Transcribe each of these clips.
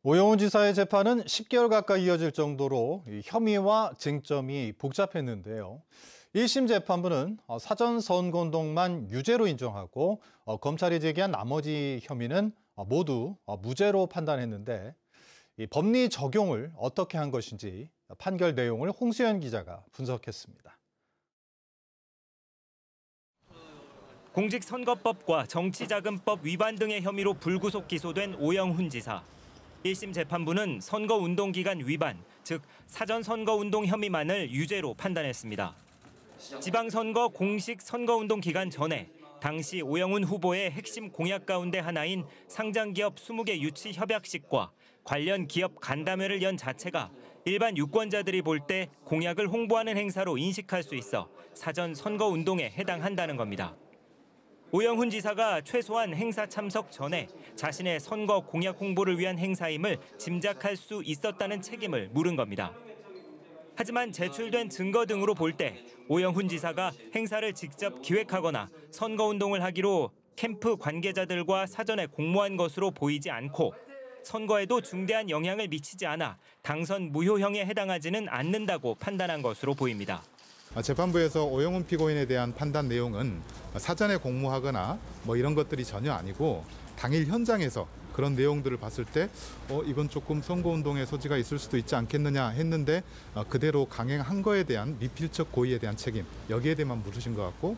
오영훈 지사의 재판은 10개월 가까이 이어질 정도로 혐의와 쟁점이 복잡했는데요. 1심 재판부는 사전 선거운동만 유죄로 인정하고 검찰이 제기한 나머지 혐의는 모두 무죄로 판단했는데 이 법리 적용을 어떻게 한 것인지 판결 내용을 홍수연 기자가 분석했습니다. 공직선거법과 정치자금법 위반 등의 혐의로 불구속 기소된 오영훈 지사. 1심 재판부는 선거운동기간 위반, 즉 사전선거운동 혐의만을 유죄로 판단했습니다. 지방선거 공식 선거운동 기간 전에 당시 오영훈 후보의 핵심 공약 가운데 하나인 상장기업 20개 유치 협약식과 관련 기업 간담회를 연 자체가 일반 유권자들이 볼 때 공약을 홍보하는 행사로 인식할 수 있어 사전 선거운동에 해당한다는 겁니다. 오영훈 지사가 최소한 행사 참석 전에 자신의 선거 공약 홍보를 위한 행사임을 짐작할 수 있었다는 책임을 물은 겁니다. 하지만 제출된 증거 등으로 볼 때 오영훈 지사가 행사를 직접 기획하거나 선거운동을 하기로 캠프 관계자들과 사전에 공모한 것으로 보이지 않고 선거에도 중대한 영향을 미치지 않아 당선 무효형에 해당하지는 않는다고 판단한 것으로 보입니다. 재판부에서 오영훈 피고인에 대한 판단 내용은 사전에 공모하거나 이런 것들이 전혀 아니고 당일 현장에서 그런 내용들을 봤을 때 이건 조금 선거운동의 소지가 있을 수도 있지 않겠느냐 했는데 그대로 강행한 거에 대한 미필적 고의에 대한 책임, 여기에 대해만 물으신 것 같고.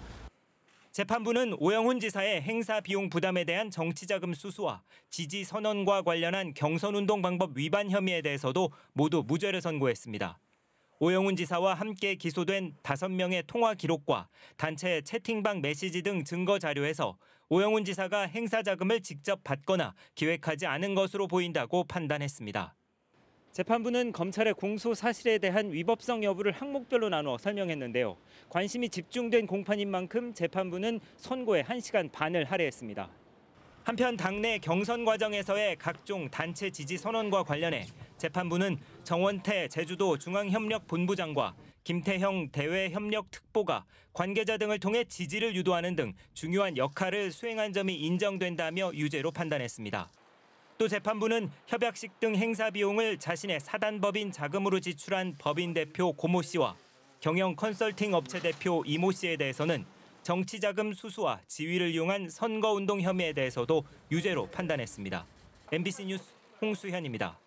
재판부는 오영훈 지사의 행사 비용 부담에 대한 정치자금 수수와 지지 선언과 관련한 경선운동 방법 위반 혐의에 대해서도 모두 무죄를 선고했습니다. 오영훈 지사와 함께 기소된 5명의 통화 기록과 단체 채팅방 메시지 등 증거 자료에서 오영훈 지사가 행사 자금을 직접 받거나 기획하지 않은 것으로 보인다고 판단했습니다. 재판부는 검찰의 공소 사실에 대한 위법성 여부를 항목별로 나누어 설명했는데요. 관심이 집중된 공판인 만큼 재판부는 선고에 1시간 반을 할애했습니다. 한편 당내 경선 과정에서의 각종 단체 지지 선언과 관련해 재판부는 정원태 제주도 중앙협력본부장과 김태형 대외협력특보가 관계자 등을 통해 지지를 유도하는 등 중요한 역할을 수행한 점이 인정된다며 유죄로 판단했습니다. 또 재판부는 협약식 등 행사 비용을 자신의 사단법인 자금으로 지출한 법인 대표 고모 씨와 경영 컨설팅 업체 대표 이모 씨에 대해서는 정치자금 수수와 지위를 이용한 선거운동 혐의에 대해서도 유죄로 판단했습니다. MBC 뉴스 홍수현입니다.